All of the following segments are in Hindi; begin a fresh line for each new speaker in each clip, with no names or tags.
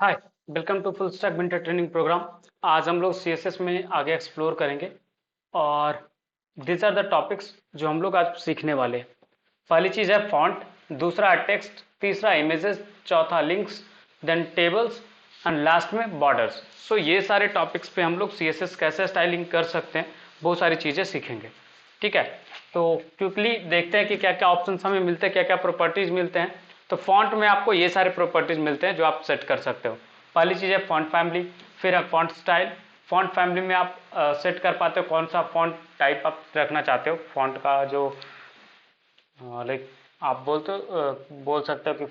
Hi, welcome to full stack winter training programme. आज हम लोग सीएसएस में आगे एक्सप्लोर करेंगे और दिस आर द टॉपिक्स जो हम लोग आज सीखने वाले हैं। पहली चीज़ है फॉन्ट, दूसरा है टेक्स्ट, तीसरा इमेजेस, चौथा links, then tables and last में बॉर्डर्स। सो ये सारे टॉपिक्स पे हम लोग सीएसएस कैसे स्टाइलिंग कर सकते हैं बहुत सारी चीज़ें सीखेंगे। ठीक है, तो क्विकली देखते हैं कि क्या क्या ऑप्शन हमें मिलते हैं, क्या क्या प्रॉपर्टीज मिलते हैं। तो फॉन्ट में आपको ये सारे प्रॉपर्टीज मिलते हैं जो आप सेट कर सकते हो। पहली चीज़ है फॉन्ट फैमिली, फिर है फॉन्ट स्टाइल। फॉन्ट फैमिली में आप सेट कर पाते हो कौन सा फॉन्ट टाइप आप रखना चाहते हो, फॉन्ट का जो लाइक आप बोल सकते हो कि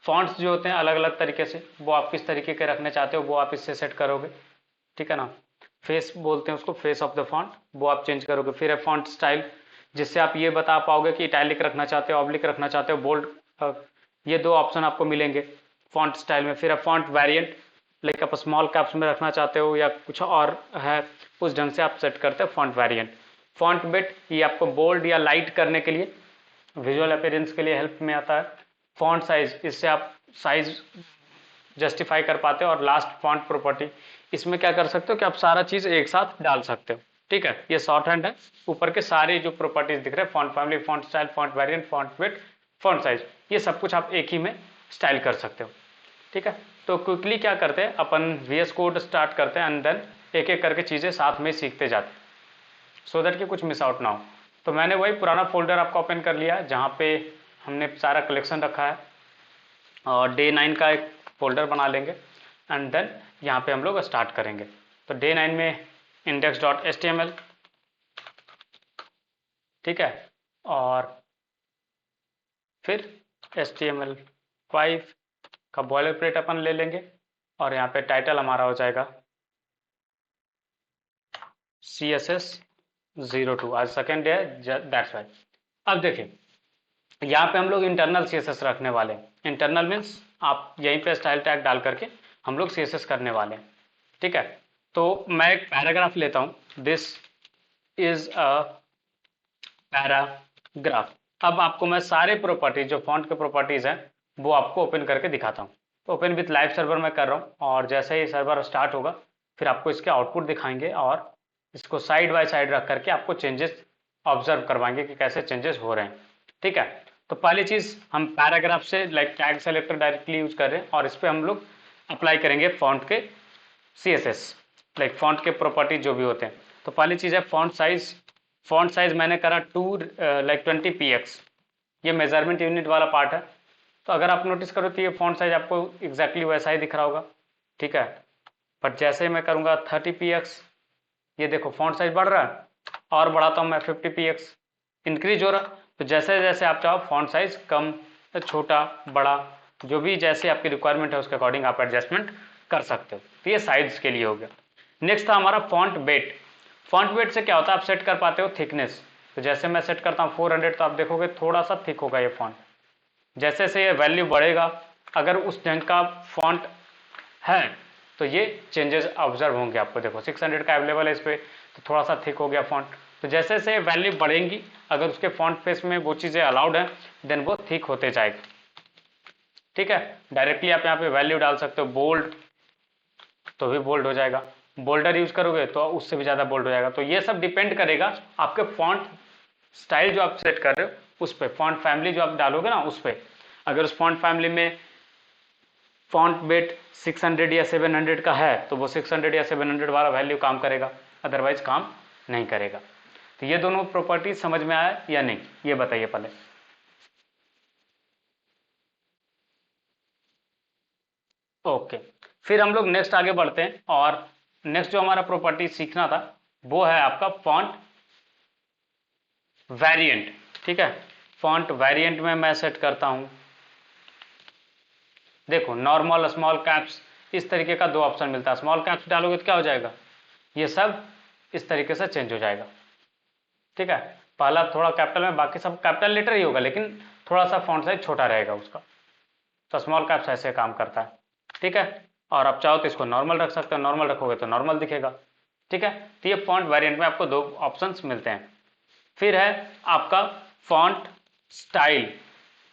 फॉन्ट्स जो होते हैं अलग अलग तरीके से, वो आप किस तरीके के रखने चाहते हो वो आप इससे सेट करोगे। ठीक है ना। फेस बोलते हैं उसको, फेस ऑफ द फॉन्ट, वो आप चेंज करोगे। फिर है फॉन्ट स्टाइल, जिससे आप ये बता पाओगे कि इटैलिक रखना चाहते हो, ऑब्लिक रखना चाहते हो, बोल्ड। ये दो ऑप्शन आपको मिलेंगे फॉन्ट स्टाइल में। फिर है फॉन्ट वेरिएंट, लाइक आप स्मॉल कैप्स में रखना चाहते हो या कुछ और है, उस ढंग से आप सेट करते हो फॉन्ट वेरिएंट। फॉन्ट बिट, ये आपको बोल्ड या लाइट करने के लिए, विजुअल अपीयरेंस के लिए हेल्प में आता है। फॉन्ट साइज, इससे आप साइज जस्टिफाई कर पाते हो। और लास्ट फॉन्ट प्रॉपर्टी, इसमें क्या कर सकते हो कि आप सारा चीज एक साथ डाल सकते हो। ठीक है, ये शॉर्ट हैंड है। ऊपर के सारे जो प्रॉपर्टीज दिख रहे हैं, font family, font style, font variant, font width, font size, ये सब कुछ आप एक ही में स्टाइल कर सकते हो। ठीक है, तो क्विकली क्या करते हैं अपन, VS कोड स्टार्ट करते हैं एंड देन एक एक करके चीजें साथ में सीखते जाते हैं, सो दैट कि कुछ मिस आउट ना हो। तो मैंने वही पुराना फोल्डर आपका ओपन कर लिया जहाँ पे हमने सारा कलेक्शन रखा है, और डे 9 का एक फोल्डर बना लेंगे एंड देन यहाँ पे हम लोग स्टार्ट करेंगे। तो डे 9 में index.html, ठीक है, और फिर HTML5 का बॉयलर प्लेट अपन ले लेंगे, और यहाँ पे टाइटल हमारा हो जाएगा CSS02। आज सेकेंड डे है, दैट्स वाई। अब देखिए, यहाँ पे हम लोग इंटरनल CSS रखने वाले हैं। इंटरनल मीन्स आप यहीं पे स्टाइल टैग डाल करके हम लोग CSS करने वाले हैं। ठीक है, तो मैं एक पैराग्राफ लेता हूँ, दिस इज अ पैराग्राफ। अब आपको मैं सारे प्रॉपर्टीज जो फॉन्ट के प्रॉपर्टीज हैं वो आपको ओपन करके दिखाता हूँ। तो ओपन विथ लाइव सर्वर मैं कर रहा हूँ, और जैसे ही सर्वर स्टार्ट होगा फिर आपको इसके आउटपुट दिखाएंगे, और इसको साइड बाय साइड रख करके आपको चेंजेस ऑब्जर्व करवाएंगे कि कैसे चेंजेस हो रहे हैं। ठीक है, तो पहली चीज हम पैराग्राफ से like tag selector directly use कर रहे हैं, और इस पर हम लोग अप्लाई करेंगे फॉन्ट के CSS, लाइक फॉन्ट के प्रॉपर्टी जो भी होते हैं। तो पहली चीज है फॉन्ट साइज। फॉन्ट साइज मैंने करा 20 px, ये मेजरमेंट यूनिट वाला पार्ट है। तो अगर आप नोटिस करो तो ये फॉन्ट साइज आपको एग्जैक्टली वैसा ही दिख रहा होगा। ठीक है, बट जैसे ही मैं करूंगा 30 px, ये देखो फॉन्ट साइज बढ़ रहा है, और बढ़ाता हूँ मैं 50 px, इंक्रीज हो रहा। तो जैसे जैसे आप चाहो फॉन्ट साइज कम, छोटा, बड़ा, जो भी जैसे आपकी रिक्वायरमेंट है उसके अकॉर्डिंग आप एडजस्टमेंट कर सकते हो। तो ये साइज के लिए हो गया। नेक्स्ट था हमारा फॉन्ट वेट। फॉन्ट वेट से क्या होता है, आप सेट कर पाते हो थिकनेस। तो जैसे मैं सेट करता हूँ 400, तो आप देखोगे थोड़ा सा थिक होगा ये फॉन्ट। जैसे से ये वैल्यू बढ़ेगा, अगर उस ढंग का फॉन्ट है तो ये चेंजेस ऑब्जर्व होंगे आपको। देखो 600 का अवेलेबल है इस पर, तो थोड़ा सा थिक हो गया फॉन्ट। तो जैसे से वैल्यू बढ़ेंगी, अगर उसके फॉन्ट फेस में वो चीज़ें अलाउड है, देन वो थिक होते जाएगा। ठीक है, डायरेक्टली आप यहाँ पे वैल्यू डाल सकते हो, बोल्ड तो भी बोल्ड हो जाएगा, बोल्डर यूज करोगे तो उससे भी ज़्यादा बोल्ड हो जाएगा। तो ये सब डिपेंड करेगा आपके फॉन्ट स्टाइल जो आप सेट कर रहे हो उस पर, फॉन्ट फैमिली जो आप डालोगे ना उस पर। अगर उस फॉन्ट फैमिली में फॉन्ट वेट 600 या 700 का है तो वो 600 या 700 वाला वैल्यू काम करेगा, अदरवाइज काम नहीं करेगा। तो ये दोनों प्रॉपर्टीज समझ में आया या नहीं, ये बताइए पहले। ओके, फिर हम लोग नेक्स्ट आगे बढ़ते हैं, और नेक्स्ट जो हमारा प्रॉपर्टी सीखना था वो है आपका फॉन्ट वेरिएंट। ठीक है, फॉन्ट वेरिएंट में मैं सेट करता हूं, देखो नॉर्मल, स्मॉल कैप्स, इस तरीके का दो ऑप्शन मिलता है। स्मॉल कैप्स डालोगे तो क्या हो जाएगा, ये सब इस तरीके से चेंज हो जाएगा। ठीक है, पहला थोड़ा कैपिटल में, बाकी सब कैपिटल लेटर ही होगा, लेकिन थोड़ा सा फॉन्ट साइज छोटा रहेगा उसका। तो स्मॉल कैप्स ऐसे काम करता है। ठीक है, और आप चाहो तो इसको नॉर्मल रख सकते हो, नॉर्मल रखोगे तो नॉर्मल दिखेगा। ठीक है, तो ये फॉन्ट वेरिएंट में आपको दो ऑप्शंस मिलते हैं। फिर है आपका फॉन्ट स्टाइल।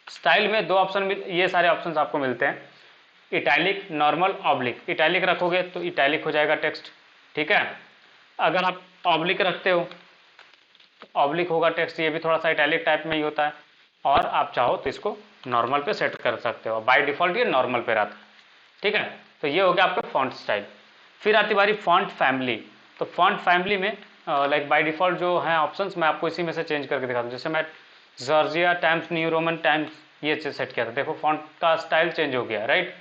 स्टाइल में दो ऑप्शन ये सारे ऑप्शंस आपको मिलते हैं, इटैलिक, नॉर्मल, ऑब्लिक। इटैलिक रखोगे तो इटैलिक हो जाएगा टेक्स्ट, ठीक है। अगर आप ऑब्लिक रखते हो तो ऑब्लिक होगा टेक्स्ट, ये भी थोड़ा सा इटैलिक टाइप में ही होता है। और आप चाहो तो इसको नॉर्मल पे सेट कर सकते हो, बाय डिफॉल्ट ये नॉर्मल पे रहता है, ठीक है। तो ये हो गया आपका फॉन्ट स्टाइल। फिर आती बारी फॉन्ट फैमिली। तो फॉन्ट फैमिली में लाइक बाय डिफॉल्ट जो है ऑप्शंस, मैं आपको इसी में से चेंज करके दिखाता हूँ। जैसे मैं Georgia times new Roman times ये सेट किया था, देखो फॉन्ट का स्टाइल चेंज हो गया, राइट।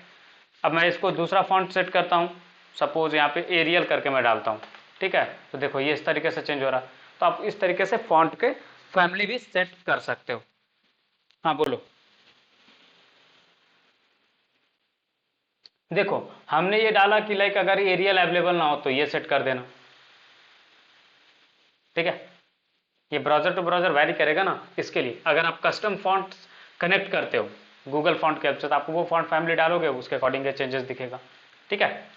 अब मैं इसको दूसरा फॉन्ट सेट करता हूँ, सपोज यहाँ पे एरियल करके मैं डालता हूँ, ठीक है। तो देखो ये इस तरीके से चेंज हो रहा है। तो आप इस तरीके से फॉन्ट के फैमिली भी सेट कर सकते हो। हाँ बोलो। देखो हमने ये डाला कि लाइक अगर एरियल अवेलेबल ना हो तो ये सेट कर देना, ठीक है। ये ब्राउजर टू ब्राउजर वैरी करेगा ना, इसके लिए अगर आप कस्टम फॉन्ट कनेक्ट करते हो गूगल फॉन्ट के हेल्प से, तो आपको वो फॉन्ट फैमिली डालोगे उसके अकॉर्डिंग चेंजेस दिखेगा, ठीक है।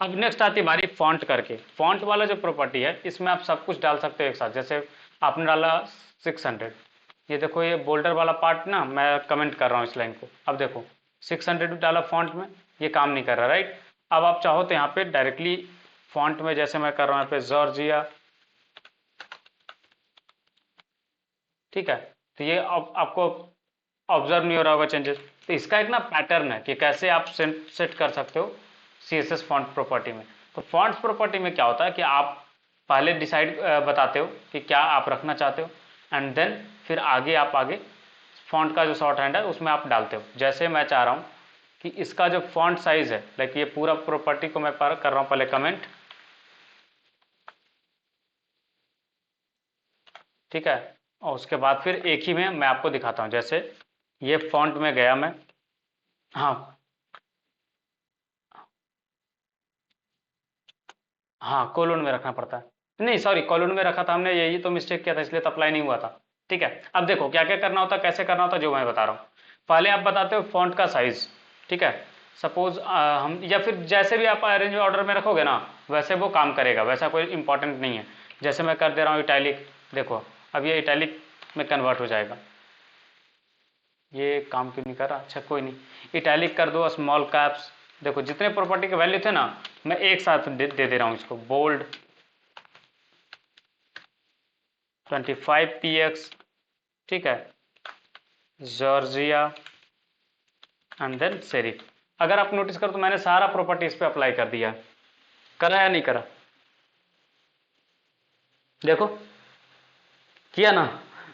अब नेक्स्ट आती है बारी फॉन्ट करके। फॉन्ट वाला जो प्रॉपर्टी है इसमें आप सब कुछ डाल सकते हो एक साथ। जैसे आपने डाला 600, ये देखो ये बोल्डर वाला पार्ट ना, मैं कमेंट कर रहा हूँ इस लाइन को। अब देखो 600 डाला फॉन्ट में, ये काम नहीं कर रहा, राइट। अब आप चाहो तो यहाँ पे डायरेक्टली फॉन्ट में, जैसे मैं कर रहा हूँ यहाँ पे जॉर्जिया, ठीक है। तो ये आपको ऑब्जर्व नहीं हो रहा होगा चेंजेस। तो इसका एक ना पैटर्न है कि कैसे आप सेट कर सकते हो CSS फॉन्ट प्रॉपर्टी में। तो फॉन्ट्स प्रॉपर्टी में क्या होता है कि आप पहले डिसाइड बताते हो कि क्या आप रखना चाहते हो, एंड देन फिर आगे फॉन्ट का जो शॉर्ट हैंड है उसमें आप डालते हो। जैसे मैं चाह रहा हूँ कि इसका जो फॉन्ट साइज है, लाइक ये पूरा प्रॉपर्टी को मैं कर रहा हूँ पहले कमेंट, ठीक है। और उसके बाद फिर एक ही में मैं आपको दिखाता हूँ। जैसे ये फॉन्ट में गया मैं, हाँ हाँ कोलोन में रखना पड़ता है, नहीं सॉरी कोलोन में रखा था हमने, यही तो मिस्टेक किया था, इसलिए तो अप्लाई नहीं हुआ था, ठीक है। अब देखो क्या क्या करना होता है, कैसे करना होता है, जो मैं बता रहा हूँ। पहले आप बताते हो फॉन्ट का साइज, ठीक है। सपोज हम, या फिर जैसे भी आप अरेंज ऑर्डर में रखोगे ना वैसे वो काम करेगा, वैसा कोई इंपॉर्टेंट नहीं है। जैसे मैं कर दे रहा हूँ इटैलिक, देखो अब ये इटैलिक में कन्वर्ट हो जाएगा। ये काम क्यों नहीं कर रहा, अच्छा कोई नहीं। इटैलिक कर दो, स्मॉल कैप्स, देखो जितने प्रॉपर्टी के वैल्यू थे ना मैं एक साथ दे रहा हूँ इसको। बोल्ड 25px, ठीक है, जॉर्जिया एंड देन सेरिफ। अगर आप नोटिस करो तो मैंने सारा प्रॉपर्टी इस पे अप्लाई कर दिया, करा या नहीं करा, देखो किया ना।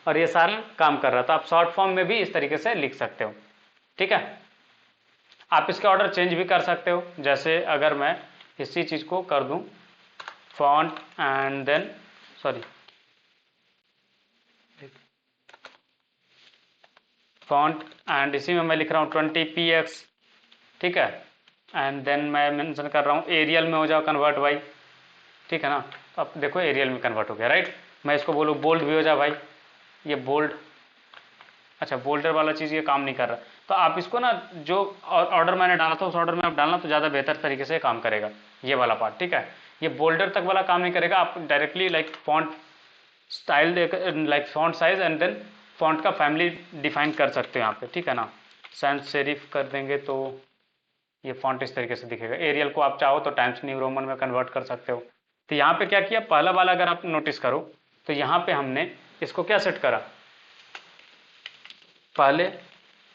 और ये सारा काम कर रहा था। आप शॉर्ट फॉर्म में भी इस तरीके से लिख सकते हो, ठीक है। आप इसके ऑर्डर चेंज भी कर सकते हो। जैसे अगर मैं इसी चीज को कर दूं font and then, sorry, font and इसी में मैं लिख रहा हूँ 20px, ठीक है। एंड देन मैं मेंशन कर रहा हूँ एरियल में हो जाओ कन्वर्ट भाई, ठीक है ना। तो अब देखो एरियल में कन्वर्ट हो गया, राइट। मैं इसको बोलूँ बोल्ड भी हो जा भाई, ये बोल्ड, अच्छा बोल्डर वाला चीज़ ये काम नहीं कर रहा। तो आप इसको ना जो ऑर्डर मैंने डाला था उस ऑर्डर में आप डालना तो ज़्यादा बेहतर तरीके से काम करेगा ये वाला पार्ट, ठीक है। ये बोल्डर तक वाला काम नहीं करेगा, आप डायरेक्टली लाइक फॉन्ट स्टाइल देकर like font size and then font का फैमिली डिफाइन कर सकते हो यहाँ पे, ठीक है ना। सैंस सेरिफ कर देंगे तो ये फॉन्ट इस तरीके से दिखेगा। एरियल को आप चाहो तो टाइम्स न्यू रोमन में कन्वर्ट कर सकते हो। तो यहाँ पे क्या किया, पहला वाला अगर आप नोटिस करो तो यहाँ पे हमने इसको क्या सेट करा, पहले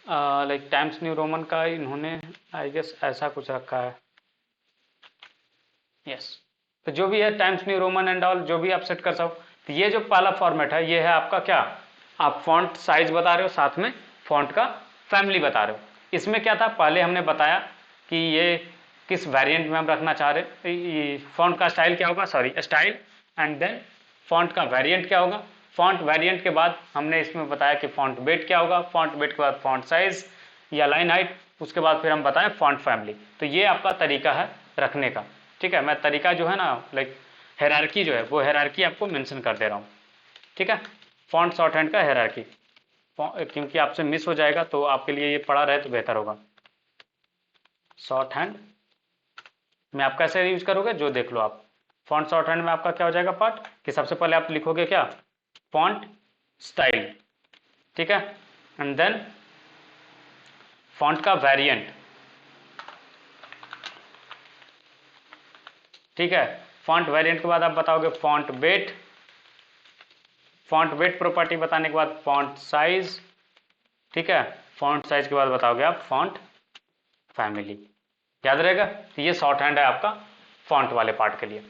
लाइक टाइम्स न्यू रोमन का इन्होंने आई गेस ऐसा कुछ रखा है, यस। तो जो भी है times new Roman and all जो भी आप सेट कर सको। तो ये जो पहला फॉर्मेट है ये है आपका क्या, आप फॉन्ट साइज बता रहे हो साथ में फॉन्ट का फैमिली बता रहे हो। इसमें क्या था, पहले हमने बताया कि ये किस वेरिएंट में हम रखना चाह रहे, फॉन्ट का स्टाइल क्या होगा, sorry style, and then font का वेरिएंट क्या होगा। फॉन्ट वेरिएंट के बाद हमने इसमें बताया कि फॉन्ट वेट क्या होगा, फॉन्ट वेट के बाद फॉन्ट साइज या लाइन हाइट, उसके बाद फिर हम बताएं फॉन्ट फैमिली। तो ये आपका तरीका है रखने का, ठीक है। मैं तरीका जो है ना लाइक हेरारकी जो है वो हेरारकी आपको मेंशन कर दे रहा हूँ, ठीक है। फॉन्ट शॉर्ट हैंड का हेरारकी, क्योंकि आपसे मिस हो जाएगा तो आपके लिए ये पढ़ा रहे तो बेहतर होगा। शॉर्ट हैंड में आप कैसे यूज करोगे जो देख लो आप। फॉन्ट शॉर्ट हैंड में आपका क्या हो जाएगा पार्ट कि सबसे पहले आप लिखोगे क्या, फॉन्ट स्टाइल, ठीक है, एंड देन फॉन्ट का वेरिएंट, ठीक है। फॉन्ट वेरिएंट के बाद आप बताओगे font weight, font weight property बताने के बाद फॉन्ट साइज, ठीक है। फॉन्ट साइज के बाद बताओगे आप फॉन्ट फैमिली, याद रहेगा। तो ये शॉर्ट हैंड है आपका फॉन्ट वाले पार्ट के लिए,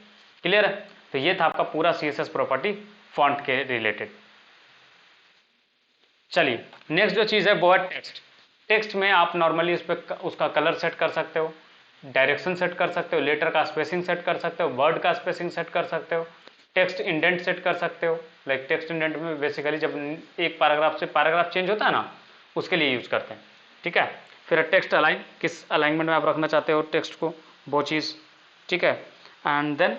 क्लियर है। तो ये था आपका पूरा CSS प्रॉपर्टी फॉन्ट के रिलेटेड। चलिए नेक्स्ट जो चीज़ है वो है टेक्स्ट। टेक्स्ट में आप नॉर्मली उस पर उसका कलर सेट कर सकते हो, डायरेक्शन सेट कर सकते हो, लेटर का स्पेसिंग सेट कर सकते हो, वर्ड का स्पेसिंग सेट कर सकते हो, टेक्स्ट इंडेंट सेट कर सकते हो। लाइक टेक्स्ट इंडेंट में बेसिकली जब एक पैराग्राफ से पैराग्राफ चेंज होता है ना, उसके लिए यूज करते हैं, ठीक है। फिर टेक्स्ट अलाइन, किस अलाइनमेंट में आप रखना चाहते हो टेक्स्ट को, वो चीज़, ठीक है। एंड देन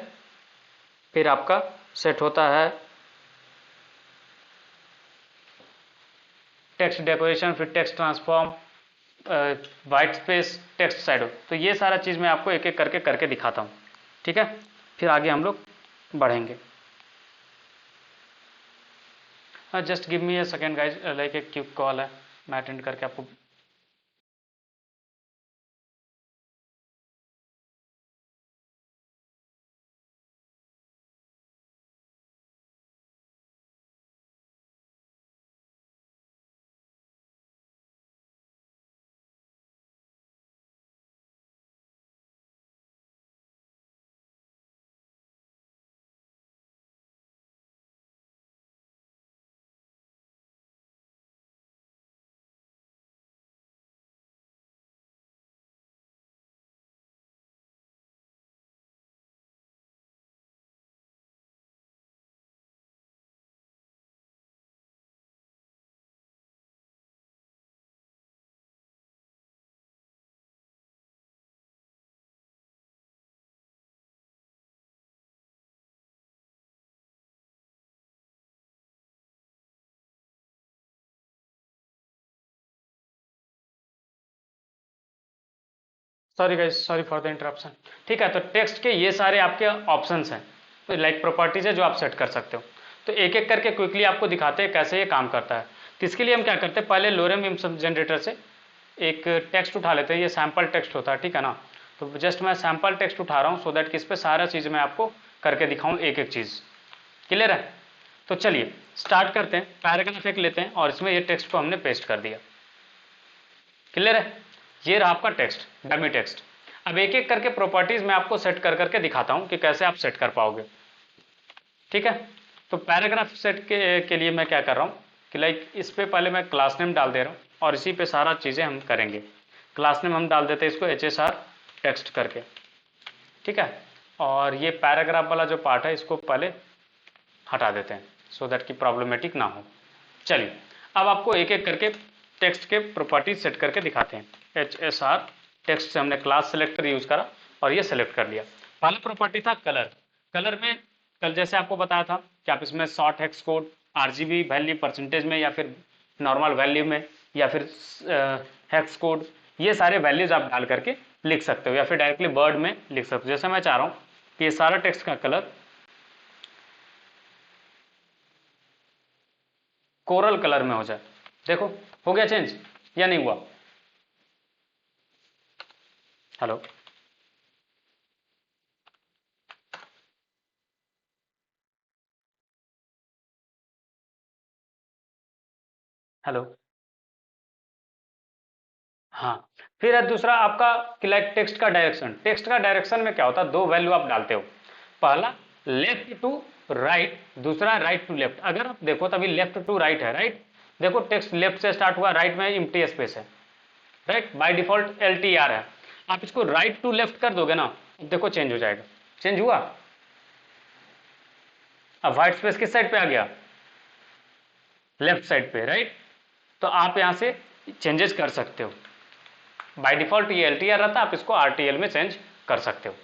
फिर आपका सेट होता है टेक्स्ट डेकोरेशन, फिर text transform, white space, text shadow. तो ये सारा चीज़ मैं आपको एक एक करके दिखाता हूँ, ठीक है। फिर आगे हम लोग बढ़ेंगे। Just give me a second guys, like एक क्विक कॉल है, मैं अटेंड करके आपको। Sorry guys, sorry for the interruption. ठीक है, तो टेक्स्ट के ये सारे आपके ऑप्शंस हैं, तो लाइक प्रॉपर्टीज है जो आप सेट कर सकते हो। तो एक एक करके क्विकली आपको दिखाते हैं कैसे ये काम करता है। तो इसके लिए हम क्या करते हैं, पहले लोरेम इमेज जनरेटर से एक टेक्स्ट उठा लेते हैं। ये सैम्पल टेक्स्ट होता है, ठीक है ना। तो जस्ट मैं सैम्पल टेक्स्ट उठा रहा हूँ सो दैट कि इस पर सारा चीज़ मैं आपको करके दिखाऊँ एक एक चीज़, क्लियर है। तो चलिए स्टार्ट करते हैं, पैराग्राफ एक लेते हैं और इसमें ये टेक्स्ट को हमने पेस्ट कर दिया, क्लियर है। ये रहा आपका टेक्स्ट, डमी टेक्स्ट। अब एक एक करके प्रॉपर्टीज मैं आपको सेट कर करके दिखाता हूं कि कैसे आप सेट कर पाओगे, ठीक है। तो पैराग्राफ सेट के लिए मैं क्या कर रहा हूं कि लाइक इस पे पहले मैं क्लास नेम डाल दे रहा हूं और इसी पे सारा चीज़ें हम करेंगे। क्लास नेम हम डाल देते हैं इसको HSR टेक्स्ट करके, ठीक है। और ये पैराग्राफ वाला जो पार्ट है इसको पहले हटा देते हैं सो दैट कि प्रॉब्लमेटिक ना हो। चलिए अब आपको एक एक करके टेक्स्ट के प्रॉपर्टीज सेट करके दिखाते हैं। HSR टेक्स्ट से हमने क्लास सेलेक्टर यूज करा और ये सेलेक्ट कर लिया। पहला प्रॉपर्टी था कलर। कलर में कल जैसे आपको बताया था कि आप इसमें short hex code, RGB value percentage में या फिर नॉर्मल वैल्यू में या फिर हेक्स कोड, ये सारे वैल्यूज आप डाल करके लिख सकते हो या फिर डायरेक्टली वर्ड में लिख सकते हो। जैसे मैं चाह रहा हूँ कि ये सारा टेक्स्ट का कलर कोरल कलर में हो जाए। देखो हो गया चेंज या नहीं हुआ? Hello, hello. हाँ, फिर है दूसरा आपका लाइक टेक्स्ट का डायरेक्शन। टेक्स्ट का डायरेक्शन में क्या होता है, दो वैल्यू आप डालते हो, पहला लेफ्ट टू राइट, दूसरा राइट टू लेफ्ट। अगर आप देखो तभी लेफ्ट टू राइट है, राइट। देखो टेक्स्ट लेफ्ट से स्टार्ट हुआ, राइट में एम्प्टी स्पेस है, राइट। बाय डिफॉल्ट LTR है। आप इसको राइट टू लेफ्ट कर दोगे ना, देखो चेंज हो जाएगा। चेंज हुआ। अब व्हाइट स्पेस किस साइड पे आ गया, लेफ्ट साइड पे, राइट। तो आप यहां से चेंजेस कर सकते हो। बाय डिफॉल्ट ये LTR रहता है, आप इसको RTL में चेंज कर सकते हो।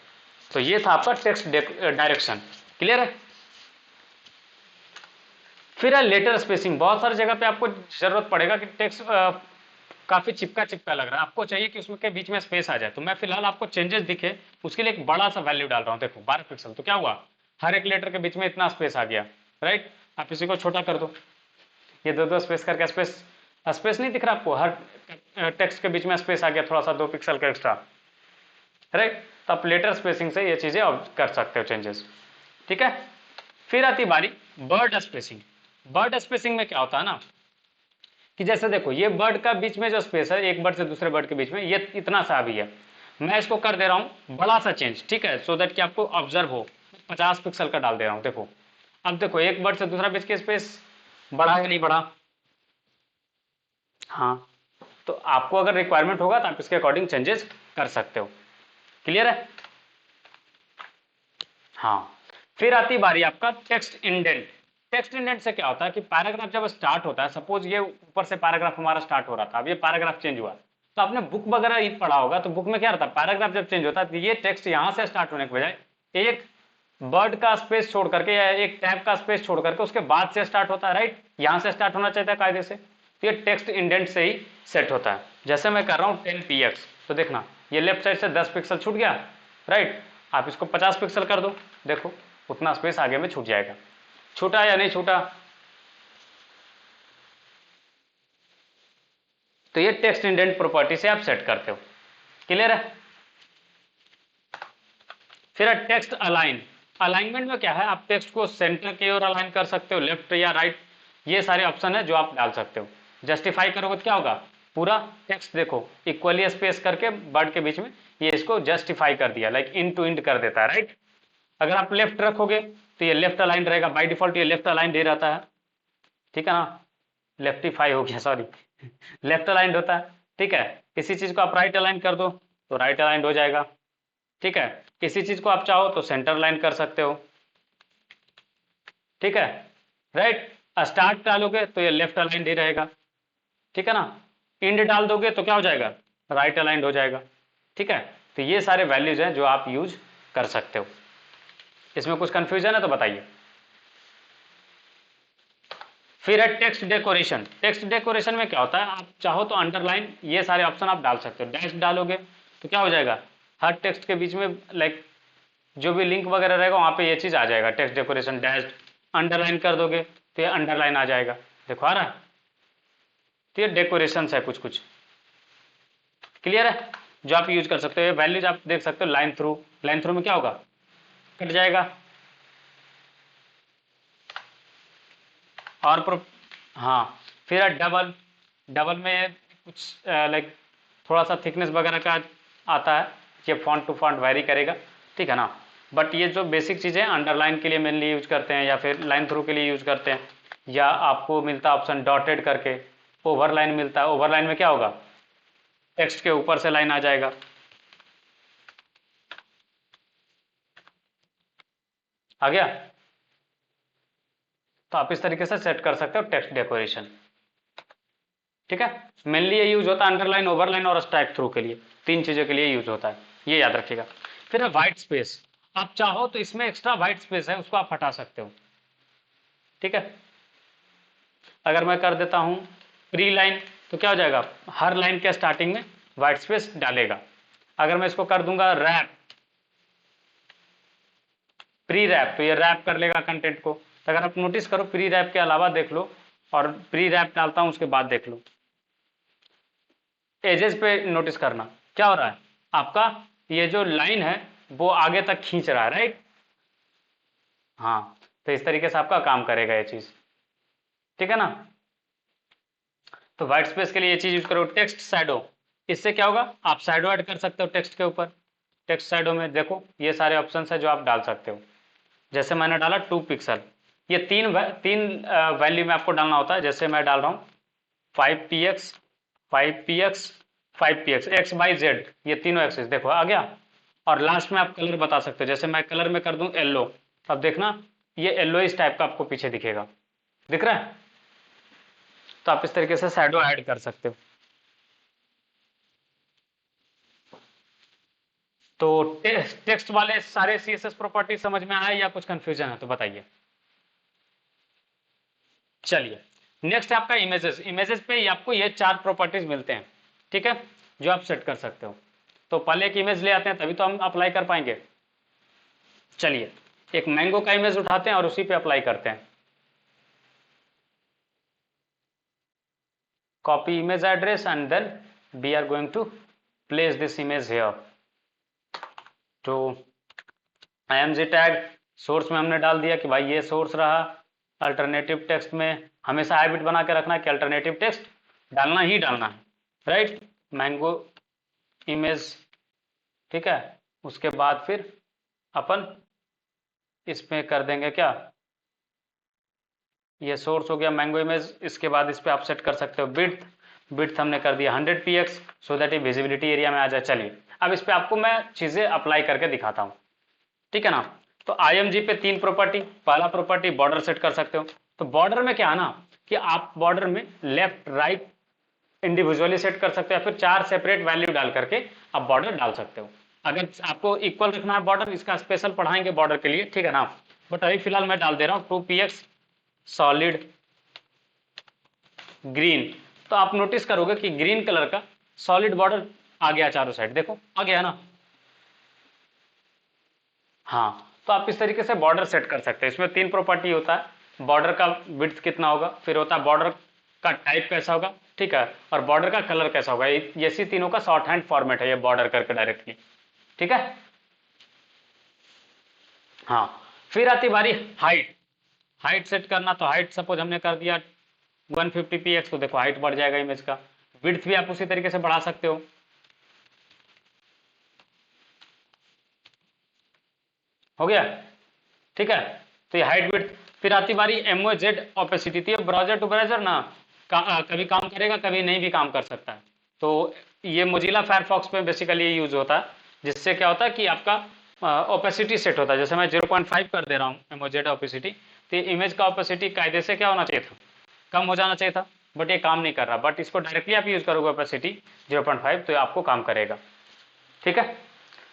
तो ये था आपका टेक्स्ट डायरेक्शन, क्लियर है। फिर है लेटर स्पेसिंग। बहुत सारी जगह पे आपको जरूरत पड़ेगा कि टेक्स्ट काफी चिपका चिपका लग रहा है, आपको चाहिए कि उसके बीच में स्पेस आ जाए। तो मैं फिलहाल आपको चेंजेस दिखे उसके लिए एक बड़ा सा वैल्यू डाल रहा हूँ। देखो 12 पिक्सल, तो क्या हुआ, हर एक लेटर के बीच में इतना स्पेस आ गया, राइट। आप इसी को छोटा कर दो, ये दो दो स्पेस करके स्पेस स्पेस नहीं दिख रहा आपको, हर टेक्स्ट के बीच में स्पेस आ गया थोड़ा सा 2 पिक्सल का एक्स्ट्रा, राइट। तो आप लेटर स्पेसिंग से ये चीजें कर सकते हो चेंजेस, ठीक है। फिर आती बारी वर्ड स्पेसिंग। वर्ड स्पेसिंग में क्या होता है ना कि जैसे देखो ये वर्ड का बीच में जो स्पेस है एक वर्ड से दूसरे वर्ड के बीच में, ये इतना सा भी है, मैं इसको कर दे रहा हूं बड़ा सा चेंज, ठीक है, सो दैट कि आपको ऑब्जर्व हो। 50 पिक्सल का डाल दे रहा हूं, देखो अब देखो एक वर्ड से दूसरा बीच की स्पेस बढ़ा या नहीं बढ़ा? हाँ, तो आपको अगर रिक्वायरमेंट होगा तो आप इसके अकॉर्डिंग चेंजेस कर सकते हो। क्लियर है? हाँ। फिर आती बारी आपका टेक्स्ट इंडेंट। टेक्स्ट इंडेंट से क्या होता है कि पैराग्राफ जब स्टार्ट होता है, सपोज ये ऊपर से पैराग्राफ हमारा स्टार्ट हो रहा था, अब ये पैराग्राफ चेंज हुआ, तो आपने बुक वगैरह ही पढ़ा होगा, तो बुक में क्या रहता है, पैराग्राफ जब चेंज होता है तो ये टेक्स्ट यहां से स्टार्ट होने के बजाय एक वर्ड का स्पेस छोड़ करके या एक टैब का स्पेस छोड़ करके उसके बाद से स्टार्ट होता है, राइट। यहां से स्टार्ट होना चाहिए था कायदे से, तो ये टेक्स्ट इंडेंट से ही सेट होता है। जैसे मैं कर रहा हूँ 10px, तो देखना ये लेफ्ट साइड से 10 पिक्सल छूट गया, राइट। आप इसको 50 पिक्सल कर दो, देखो उतना स्पेस आगे में छूट जाएगा। छूटा या नहीं छूटा? तो ये टेक्स्ट इंडेंट प्रॉपर्टी से आप सेट करते हो। क्लियर है? फिर टेक्स्ट अलाइन। अलाइनमेंट में क्या है, आप टेक्स्ट को सेंटर की ओर अलाइन कर सकते हो, लेफ्ट या राइट, ये सारे ऑप्शन है जो आप डाल सकते हो। जस्टिफाई करोगे तो क्या होगा, पूरा टेक्स्ट देखो इक्वली स्पेस करके वर्ड के बीच में ये इसको जस्टिफाई कर दिया, लाइक इन टू इंड कर देता है, राइट। अगर आप लेफ्ट रखोगे तो ये लेफ्ट अलाइन रहेगा, बाय डिफॉल्ट ये लेफ्ट अलाइन ही रहता है, ठीक है ना, लेफ्टिफाई हो गया, सॉरी लेफ्ट अलाइंड होता है, ठीक है। किसी चीज को आप राइट अलाइन कर दो तो राइट अलाइंड हो जाएगा, ठीक है। किसी चीज को आप चाहो तो सेंटर लाइन कर सकते हो, ठीक है, राइट। स्टार्ट डालोगे तो ये लेफ्ट अलाइंड ही रहेगा, ठीक है ना। इंड डाल दोगे तो क्या हो जाएगा, राइट अलाइंड हो जाएगा, ठीक है। तो ये सारे वैल्यूज हैं जो आप यूज कर सकते हो। इसमें कुछ कंफ्यूजन है तो बताइए। फिर है टेक्स्ट डेकोरेशन। टेक्स्ट डेकोरेशन में क्या होता है, आप चाहो तो अंडरलाइन ये सारे ऑप्शन आप डाल सकते हो, डैश डालोगे तो क्या हो जाएगा, हर टेक्स्ट के बीच में लाइक जो भी लिंक वगैरह रहेगा वहां पे ये चीज आ जाएगा, टेक्स्ट डेकोरेशन डैश। अंडरलाइन कर दोगे तो ये अंडरलाइन आ जाएगा, देखो आ रहा है। तो ये डेकोरेशन है कुछ कुछ। क्लियर है? जो आप यूज कर सकते हो, ये वैल्यूज आप देख सकते हो। लाइन थ्रू, लाइन थ्रू में क्या होगा, कट जाएगा। और हाँ, फिर है डबल। डबल में कुछ लाइक थोड़ा सा थिकनेस वगैरह का आता है, ये फॉन्ट टू फॉन्ट वेरी करेगा, ठीक है ना। बट ये जो बेसिक चीज़ें अंडरलाइन के लिए मेनली यूज करते हैं या फिर लाइन थ्रू के लिए यूज करते हैं, या आपको मिलता है ऑप्शन डॉटेड करके, ओवरलाइन मिलता है। ओवरलाइन में क्या होगा, टेक्स्ट के ऊपर से लाइन आ जाएगा, आ गया। तो आप इस तरीके से सेट कर सकते हो टेक्स्ट डेकोरेशन, ठीक है। मेनली ये यूज होता है अंडरलाइन, ओवरलाइन और स्ट्राइक थ्रू के लिए, 3 चीजों के लिए यूज होता है, ये याद रखिएगा। फिर है व्हाइट स्पेस। आप चाहो तो इसमें एक्स्ट्रा व्हाइट स्पेस है उसको आप हटा सकते हो, ठीक है। अगर मैं कर देता हूं प्री लाइन तो क्या हो जाएगा, हर लाइन के स्टार्टिंग में व्हाइट स्पेस डालेगा। अगर मैं इसको कर दूंगा रैप, प्री रैप, तो ये रैप कर लेगा कंटेंट को। तो अगर आप नोटिस करो प्री रैप के अलावा देख लो, और प्री रैप डालता हूं उसके बाद देख लो, एजेस पे नोटिस करना क्या हो रहा है, आपका ये जो लाइन है वो आगे तक खींच रहा है, राइट। हाँ, तो इस तरीके से आपका काम करेगा ये चीज, ठीक है ना। तो व्हाइट स्पेस के लिए ये चीज यूज करो। टेक्स्ट शैडो, इससे क्या होगा, आप शैडो ऐड कर सकते हो टेक्स्ट के ऊपर। टेक्स्ट शैडो में देखो ये सारे ऑप्शन है जो आप डाल सकते हो। जैसे मैंने डाला 2 पिक्सल, ये तीन वैल्यू में आपको डालना होता है। जैसे मैं डाल रहा हूँ 5px 5px 5px x Y Z, ये तीनों एक्सिस देखो आ गया। और लास्ट में आप कलर बता सकते हो, जैसे मैं कलर में कर दूं येलो, अब देखना ये येलो इस टाइप का आपको पीछे दिखेगा, दिख रहा है। तो आप इस तरीके से शैडो ऐड कर सकते हो। तो टेक्स्ट वाले सारे सीएसएस प्रॉपर्टी समझ में आया या कुछ कंफ्यूजन है तो बताइए। चलिए, नेक्स्ट आपका इमेजेस। इमेजेस पे ही आपको ये 4 प्रॉपर्टीज मिलते हैं, ठीक है, जो आप सेट कर सकते हो। तो पहले एक इमेज ले आते हैं तभी तो हम अप्लाई कर पाएंगे। चलिए, एक मैंगो का इमेज उठाते हैं और उसी पे अप्लाई करते हैं। copy image address and then we are going to place this image here. तो img tag सोर्स में हमने डाल दिया कि भाई ये सोर्स रहा। अल्टरनेटिव टेक्स्ट में हमेशा हैबिट बना के रखना है कि अल्टरनेटिव टेक्स्ट डालना ही डालना है, राइट। मैंगो इमेज, ठीक है। उसके बाद फिर अपन इसमें कर देंगे क्या, ये सोर्स हो गया मैंगो इमेज। इसके बाद इस पे आप सेट कर सकते हो विड्थ। विड्थ हमने कर दिया 100 px सो दैट ये विजिबिलिटी एरिया में आ जाए। चलिए अब इस पे आपको मैं चीजें अप्लाई करके दिखाता हूँ, ठीक है ना। तो IMG पे 3 प्रॉपर्टी। पहला प्रॉपर्टी बॉर्डर सेट कर सकते हो। तो बॉर्डर में क्या है ना कि आप बॉर्डर में लेफ्ट राइट इंडिविजुअली सेट कर सकते हो, या फिर 4 सेपरेट वैल्यू डाल करके आप बॉर्डर डाल सकते हो। अगर आपको इक्वल रखना है बॉर्डर, इसका स्पेशल पढ़ाएंगे बॉर्डर के लिए, ठीक है ना। बट अभी फिलहाल मैं डाल दे रहा हूँ 2px सॉलिड ग्रीन। तो आप नोटिस करोगे कि ग्रीन कलर का सॉलिड बॉर्डर आ गया चारों साइड, देखो आ गया ना। हाँ, तो आप इस तरीके से बॉर्डर सेट कर सकते हैं। इसमें 3 प्रॉपर्टी होता है, बॉर्डर का विड्थ कितना होगा, फिर होता है बॉर्डर का टाइप कैसा होगा, ठीक है, और बॉर्डर का कलर कैसा होगा। ये तीनों का शॉर्ट हैंड फॉर्मेट है ये बॉर्डर करके डायरेक्टली, ठीक है। हाँ, फिर आती बारी हाइट। हाइट सेट करना, तो हाइट सपोज हमने कर दिया 150 px, तो देखो हाइट बढ़ जाएगा इमेज का। विड्थ भी आप उसी तरीके से बढ़ा सकते हो, हो गया, ठीक है। तो ये हाइट विड्थ। फिर आती बारी MOZ ऑपेसिटी। तो ये ब्राउजर टू ब्राउजर ना कभी काम करेगा, कभी नहीं भी काम कर सकता है। तो ये मोजिला फायरफॉक्स पे बेसिकली यूज होता है, जिससे क्या होता है कि आपका ओपेसिटी सेट होता है। जैसे मैं 0.5 कर दे रहा हूँ MOZ ऑपेसिटी, तो इमेज का ऑपेसिटी कायदे से क्या होना चाहिए था, कम हो जाना चाहिए था, बट ये काम नहीं कर रहा। बट इसको डायरेक्टली आप यूज करोगे ओपेसिटी 0.5, तो ये आपको काम करेगा, ठीक है।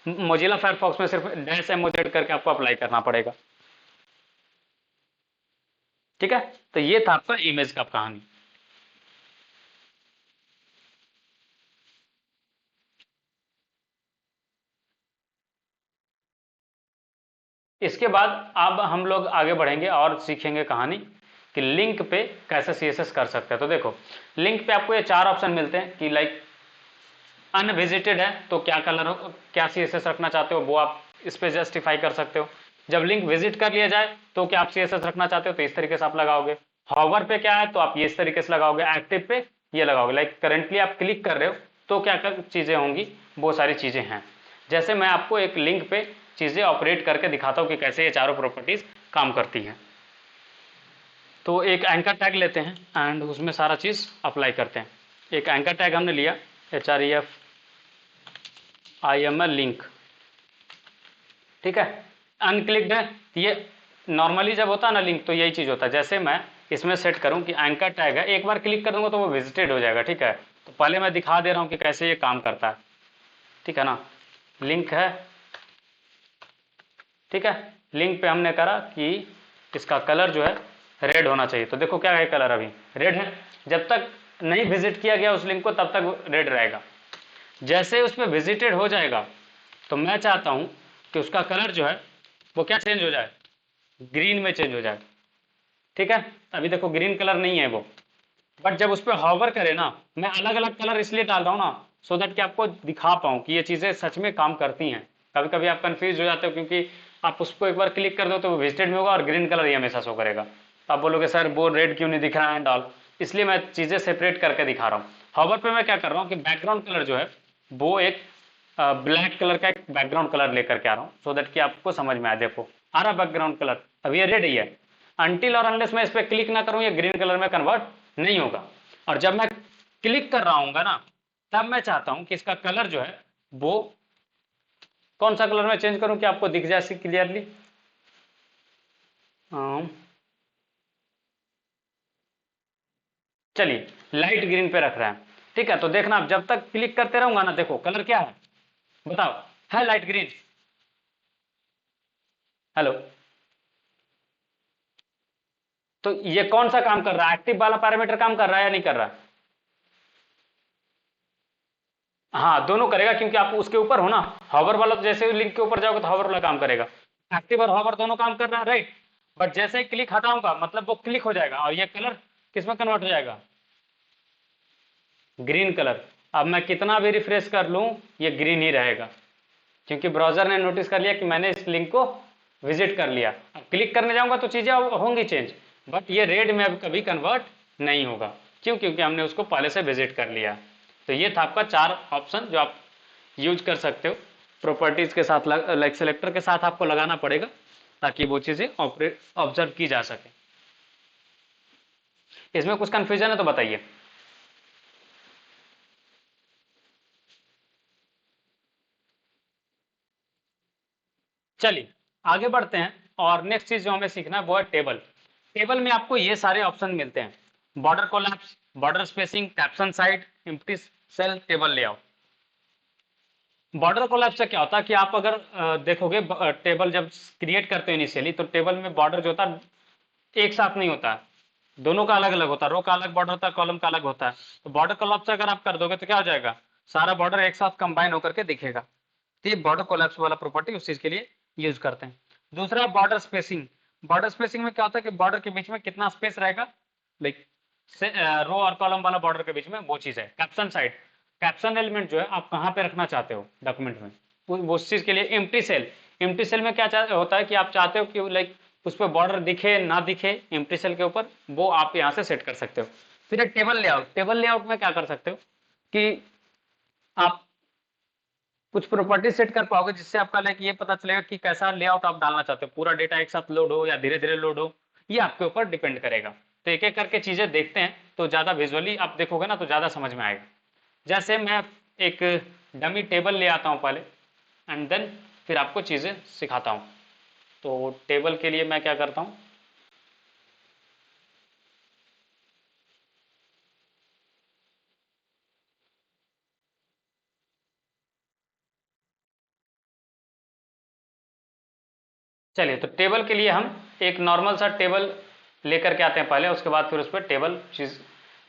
मोजिला फायरफॉक्स में सिर्फ -MOZ करके आपको अप्लाई करना पड़ेगा, ठीक है। तो ये था आपका इमेज का कहानी। इसके बाद अब हम लोग आगे बढ़ेंगे और सीखेंगे कहानी कि लिंक पे कैसे CSS कर सकते हैं। तो देखो लिंक पे आपको ये 4 ऑप्शन मिलते हैं कि लाइक अनविजिटेड है तो क्या कलर हो, क्या CSS रखना चाहते हो वो आप इस पे जस्टिफाई कर सकते हो। जब लिंक विजिट कर लिया जाए तो क्या आप CSS रखना चाहते हो, तो इस तरीके से आप लगाओगे। हॉवर पे क्या है तो आप ये इस तरीके से लगाओगे। एक्टिव पे ये लगाओगे। लाइक करेंटली आप क्लिक कर रहे हो तो क्या क्या चीजें होंगी, वो सारी चीजें हैं। जैसे मैं आपको एक लिंक पे चीजें ऑपरेट करके दिखाता हूँ कि कैसे ये चारों प्रॉपर्टीज काम करती हैं। तो एक एंकर टैग लेते हैं एंड उसमें सारा चीज अप्लाई करते हैं। एक एंकर टैग हमने लिया href IML लिंक, ठीक है। अनक्लिक्ड है, ये नॉर्मली जब होता है ना लिंक तो यही चीज होता है। जैसे मैं इसमें सेट करूं कि एंकर टैग है, एक बार क्लिक कर दूंगा तो वो विजिटेड हो जाएगा, ठीक है। तो पहले मैं दिखा दे रहा हूं कि कैसे ये काम करता है, ठीक है ना। लिंक है, ठीक है। लिंक पे हमने करा कि इसका कलर जो है रेड होना चाहिए। तो देखो क्या है, कलर अभी रेड है। जब तक नहीं विजिट किया गया उस लिंक को तब तक रेड रहेगा। जैसे उस पर विजिटेड हो जाएगा तो मैं चाहता हूं कि उसका कलर जो है वो क्या चेंज हो जाए, ग्रीन में चेंज हो जाए, ठीक है। अभी देखो ग्रीन कलर नहीं है वो, बट जब उस पर हॉवर करे ना, मैं अलग अलग कलर इसलिए डाल रहा हूँ ना सो दैट कि आपको दिखा पाऊँ कि ये चीज़ें सच में काम करती हैं। कभी कभी आप कंफ्यूज हो जाते हो क्योंकि आप उसको एक बार क्लिक कर दो तो वो विजिटेड में होगा और ग्रीन कलर ही हमेशा शो करेगा। तो आप बोलोगे सर वो रेड क्यों नहीं दिख रहा है डाल, इसलिए मैं चीज़ें सेपरेट करके दिखा रहा हूँ। हॉवर पे मैं क्या कर रहा हूँ कि बैकग्राउंड कलर जो है वो एक ब्लैक कलर का एक बैकग्राउंड कलर लेकर के आ रहा हूँ सो दैट कि आपको समझ में आए। देखो आ रहा बैकग्राउंड कलर, अब ये रेड ही है। अनटिल और अनलेस मैं इस पर क्लिक ना करूँ ये ग्रीन कलर में कन्वर्ट नहीं होगा। और जब मैं क्लिक कर रहा हूँ ना तब मैं चाहता हूं कि इसका कलर जो है वो कौन सा कलर में चेंज करूं कि आपको दिख जाए क्लियरली। चलिए लाइट ग्रीन पे रख रहे हैं, ठीक है। तो देखना आप जब तक क्लिक करते रहूंगा ना, देखो कलर क्या है बताओ, है लाइट ग्रीन। हेलो, तो ये कौन सा काम कर रहा है, एक्टिव वाला पैरामीटर काम कर रहा है या नहीं कर रहा है। हाँ दोनों करेगा क्योंकि आप उसके ऊपर हो ना। हॉवर वाला तो जैसे ही लिंक के ऊपर जाओगे तो हॉवर वाला काम करेगा। एक्टिव और हॉवर दोनों काम कर रहा है, राइट। बट जैसे ही क्लिक हटाऊंगा मतलब वो क्लिक हो जाएगा और ये कलर किस में कन्वर्ट हो जाएगा, ग्रीन कलर। अब मैं कितना भी रिफ्रेश कर लूँ ये ग्रीन ही रहेगा, क्योंकि ब्राउज़र ने नोटिस कर लिया कि मैंने इस लिंक को विजिट कर लिया। अब क्लिक करने जाऊँगा तो चीज़ें होंगी चेंज, बट ये रेड में अब कभी कन्वर्ट नहीं होगा। क्यों? क्योंकि हमने उसको पहले से विजिट कर लिया। तो ये था आपका 4 ऑप्शन जो आप यूज कर सकते हो। प्रॉपर्टीज़ के साथ लाइक सेलेक्टर के साथ आपको लगाना पड़ेगा ताकि वो चीज़ें ऑब्जर्व की जा सके। इसमें कुछ कन्फ्यूजन है तो बताइए। चलिए आगे बढ़ते हैं, और नेक्स्ट चीज जो हमें सीखना है वो है टेबल। टेबल में आपको ये सारे ऑप्शन मिलते हैं: border collapse, border spacing, caption side, empty cell, table layout. Border collapse से क्या होता है कि आप अगर देखोगे टेबल जब क्रिएट करते हो इनिशियली, तो टेबल में बॉर्डर जो होता है एक साथ नहीं होता है, दोनों का अलग अलग होता है। रो का अलग बॉर्डर होता है, कॉलम का अलग होता है। तो बॉर्डर कोलैप्स अगर आप कर दोगे तो क्या हो जाएगा, सारा बॉर्डर एक साथ कंबाइन होकर के दिखेगा। तो ये बॉर्डर कोलैप्स वाला प्रॉपर्टी उस चीज के लिए यूज करते हैं। दूसरा बॉर्डर स्पेसिंग। बॉर्डर स्पेसिंग में क्या होता है कि बॉर्डर के बीच में कितना स्पेस रहेगा, लाइक रो और कॉलम वाला बॉर्डर के बीच में, वो चीज है। कैप्शन साइड, कैप्शन एलिमेंट जो है आप कहाँ पे रखना चाहते हो डॉक्यूमेंट में, वो उस चीज के लिए। एम्प्टी सेल, एम्प्टी सेल में क्या होता है कि आप चाहते हो कि लाइक उस पर बॉर्डर दिखे ना दिखे एम्प्टी सेल के ऊपर, वो आप यहाँ से सेट कर सकते हो। फिर एक टेबल लेआउट। टेबल लेआउट में क्या कर सकते हो कि आप कुछ प्रॉपर्टी सेट कर पाओगे जिससे आपका लाइक ये पता चलेगा कि कैसा लेआउट आप डालना चाहते हो, पूरा डेटा एक साथ लोड हो या धीरे धीरे लोड हो, ये आपके ऊपर डिपेंड करेगा। तो एक एक करके चीजें देखते हैं तो ज्यादा विजुअली आप देखोगे ना तो ज्यादा समझ में आएगा। जैसे मैं एक डमी टेबल ले आता हूँ पहले, एंड देन फिर आपको चीजें सिखाता हूँ। तो टेबल के लिए मैं क्या करता हूँ, चलिए तो टेबल के लिए हम एक नॉर्मल सा टेबल लेकर के आते हैं पहले, उसके बाद फिर उस पर टेबल चीज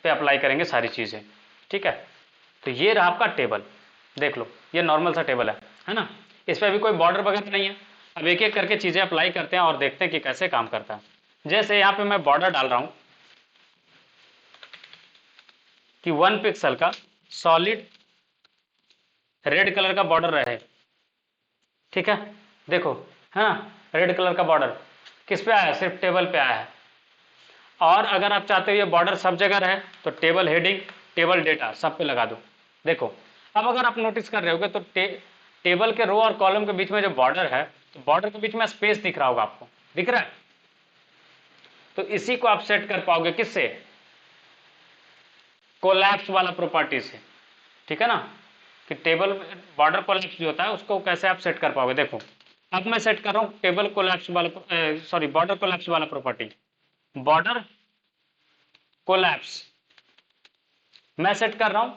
पे अप्लाई करेंगे सारी चीजें। ठीक है, तो ये रहा आपका टेबल। देख लो ये नॉर्मल सा टेबल है ना, इस पर अभी कोई बॉर्डर वगैरह नहीं है। अब एक एक करके चीजें अप्लाई करते हैं और देखते हैं कि कैसे काम करता है। जैसे यहाँ पे मैं बॉर्डर डाल रहा हूँ कि 1 पिक्सल का सॉलिड रेड कलर का बॉर्डर रहे। ठीक है, देखो है ना, रेड कलर का बॉर्डर किस पे आया है, सिर्फ टेबल पे आया है। और अगर आप चाहते हो ये बॉर्डर सब जगह रहे तो टेबल हेडिंग, टेबल डेटा सब पे लगा दो। देखो अब अगर आप नोटिस कर रहे होगे तो टेबल के रो और कॉलम के बीच में जो बॉर्डर है, तो बॉर्डर के बीच में स्पेस दिख रहा होगा आपको, दिख रहा है। तो इसी को आप सेट कर पाओगे किससे, कोलैप्स वाला प्रॉपर्टी से। ठीक है ना, कि टेबल बॉर्डर कोलैप्स जो होता है उसको कैसे आप सेट कर पाओगे। देखो अब मैं सेट कर रहा हूँ टेबल कोलैप्स वाला सॉरी बॉर्डर कोलैप्स वाला प्रॉपर्टी, बॉर्डर कोलैप्स मैं सेट कर रहा हूं।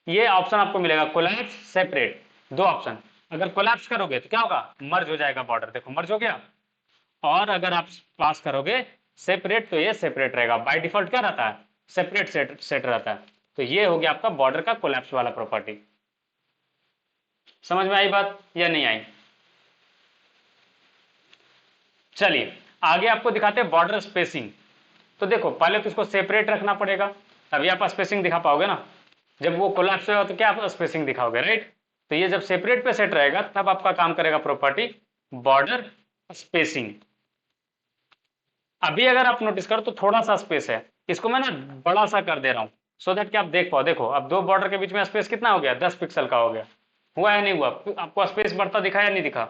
ये ऑप्शन आपको मिलेगा कोलैप्स सेपरेट, दो ऑप्शन। अगर कोलैप्स करोगे तो क्या होगा, मर्ज हो जाएगा बॉर्डर, देखो मर्ज हो गया। और अगर आप पास करोगे सेपरेट तो ये सेपरेट रहेगा। बाय डिफॉल्ट क्या रहता है, सेपरेट सेट रहता है। तो ये हो गया आपका बॉर्डर का कोलैप्स वाला प्रॉपर्टी। समझ में आई बात या नहीं आई? चलिए आगे आपको दिखाते हैं बॉर्डर स्पेसिंग। तो देखो पहले तो इसको सेपरेट रखना पड़ेगा, तभी आप स्पेसिंग दिखा पाओगे ना। जब वो कोलैप्स होगा तो क्या आप स्पेसिंग दिखाओगे, राइट। तो ये जब सेपरेट पे सेट रहेगा तब आपका काम करेगा प्रॉपर्टी बॉर्डर स्पेसिंग। अभी अगर आप नोटिस करो तो थोड़ा सा स्पेस है, इसको मैं ना बड़ा सा कर दे रहा हूं सो दैट कि आप देख पाओ। देखो अब दो बॉर्डर के बीच में स्पेस कितना हो गया, 10 पिक्सल का हो गया। हुआ है नहीं हुआ, आपको स्पेस बढ़ता दिखा या नहीं दिखा?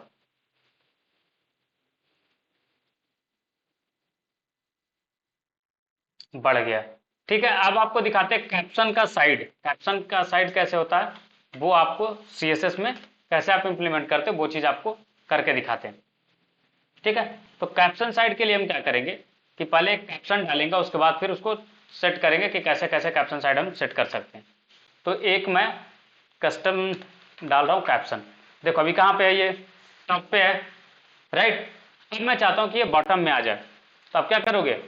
बढ़ गया। ठीक है, अब आपको दिखाते हैं कैप्शन का साइड। कैप्शन का साइड कैसे होता है वो आपको सीएसएस में कैसे आप इंप्लीमेंट करते हो वो चीज आपको करके दिखाते हैं। ठीक है, तो कैप्शन साइड के लिए हम क्या करेंगे कि पहले एक कैप्शन डालेंगे, उसके बाद फिर उसको सेट करेंगे कि कैसे कैसे कैप्शन साइड हम सेट कर सकते हैं। तो एक मैं कस्टम डाल रहा हूँ कैप्शन। देखो अभी कहाँ पे है, ये टॉप पे है, राइट। अब मैं चाहता हूँ कि ये बॉटम में आ जाए, तो आप क्या करोगे,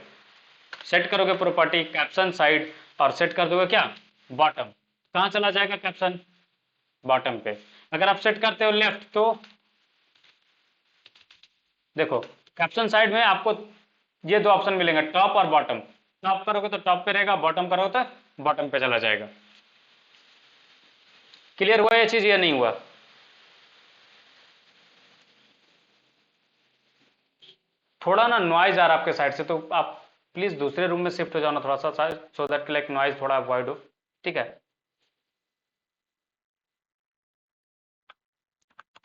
सेट करोगे प्रॉपर्टी कैप्शन साइड और सेट कर दोगे क्या, बॉटम। कहाँ चला जाएगा कैप्शन, बॉटम पे। अगर आप सेट करते हो लेफ्ट तो देखो कैप्शन साइड में आपको ये दो ऑप्शन मिलेंगे, टॉप और बॉटम। टॉप करोगे तो टॉप पे रहेगा, बॉटम करोगे तो बॉटम पे चला जाएगा। क्लियर हुआ ये चीज या नहीं हुआ? थोड़ा ना नॉइज आ रहा है आपके साइड से, तो आप प्लीज दूसरे रूम में शिफ्ट हो जाओ ना थोड़ा सा, सो दैट लाइक नॉइज थोड़ा अवॉइड हो। ठीक है।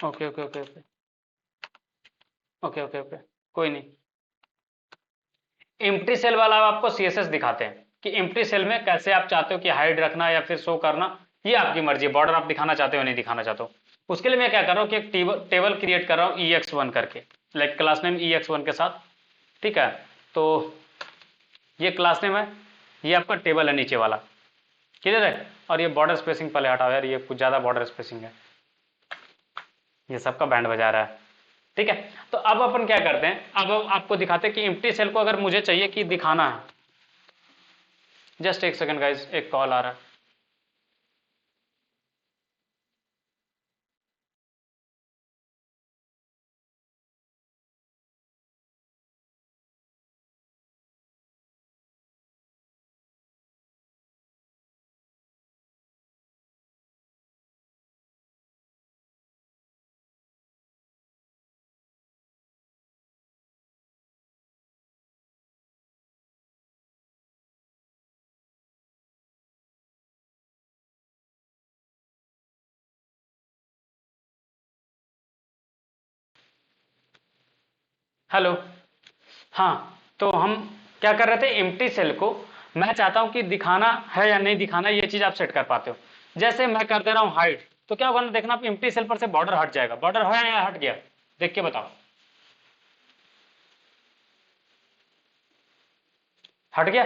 Okay okay okay okay okay okay okay, कोई नहीं। एम्प्टी सेल वाला आपको सीएसएस दिखाते हैं कि एम्प्टी सेल में कैसे आप चाहते हो कि हाइड रखना या फिर शो करना, ये आपकी मर्जी। बॉर्डर आप दिखाना चाहते हो नहीं दिखाना चाहते हो, उसके लिए मैं क्या कर रहा हूँ कि एक टेबल क्रिएट कर रहा हूँ EX1 करके, लाइक क्लास नेम EX1 के साथ। ठीक है। तो ये क्लास नेम है, ये आपका टेबल है नीचे वाला। क्लियर है? और ये बॉर्डर स्पेसिंग पहले हटाओ यार, ये कुछ ज़्यादा बॉर्डर स्पेसिंग है, ये सबका बैंड बजा रहा है। ठीक है। तो अब अपन क्या करते हैं, अब आपको दिखाते हैं कि एम्प्टी सेल को अगर मुझे चाहिए कि दिखाना है, जस्ट एक सेकंड गाइज, एक कॉल आ रहा है। हेलो। हाँ, तो हम क्या कर रहे थे, एम्प्टी सेल को मैं चाहता हूं कि दिखाना है या नहीं दिखाना, ये चीज आप सेट कर पाते हो। जैसे मैं कर दे रहा हूं हाइड, तो क्या होगा ना, देखना आप एम्प्टी सेल पर से बॉर्डर हट जाएगा। बॉर्डर है या हट गया? देख के बताओ। हट गया।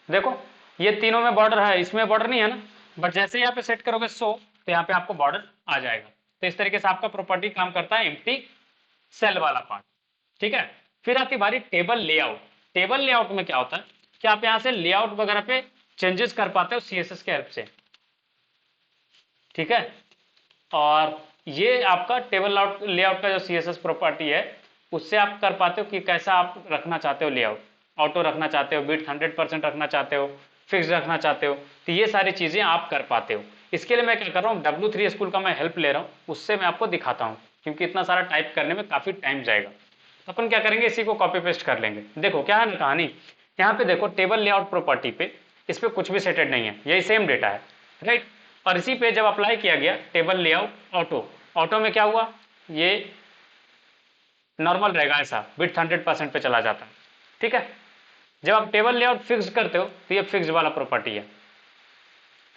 देखो, ये तीनों में बॉर्डर है, इसमें बॉर्डर नहीं है ना, बट जैसे यहाँ पे सेट करोगे सो, तो यहाँ पे आपको बॉर्डर आ जाएगा। तो इस तरीके से आपका प्रॉपर्टी काम करता है एम्प्टी सेल वाला पार्ट। ठीक है। फिर आती बारी टेबल लेआउट। टेबल लेआउट में क्या होता है कि आप यहाँ से लेआउट वगैरह पे चेंजेस कर पाते हो सीएसएस के हेल्प से। ठीक है। और ये आपका टेबल लेआउट का जो सीएसएस प्रॉपर्टी है, उससे आप कर पाते हो कि कैसा आप रखना चाहते हो लेआउट। ऑटो रखना चाहते हो, बिट 100% रखना चाहते हो, फिक्स रखना चाहते हो, तो ये सारी चीजें आप कर पाते हो। इसके लिए मैं क्या कर रहा हूँ, W3 स्कूल का मैं हेल्प ले रहा हूँ, उससे मैं आपको दिखाता हूँ, क्योंकि इतना सारा टाइप करने में काफी टाइम जाएगा। तो अपन क्या करेंगे, इसी को कॉपी पेस्ट कर लेंगे। देखो क्या है ना कहानी, यहाँ पे देखो टेबल लेआउट प्रॉपर्टी पे, इस पे कुछ भी सेटेड नहीं है, यही सेम डेटा है, राइट। और इसी पे जब अप्लाई किया गया टेबल लेआउट ऑटो, ऑटो में क्या हुआ, ये नॉर्मल रहेगा, ऐसा बिट 100% पे चला जाता है। ठीक है। जब आप टेबल लेआउट फिक्स करते हो, तो ये फिक्स वाला प्रॉपर्टी है।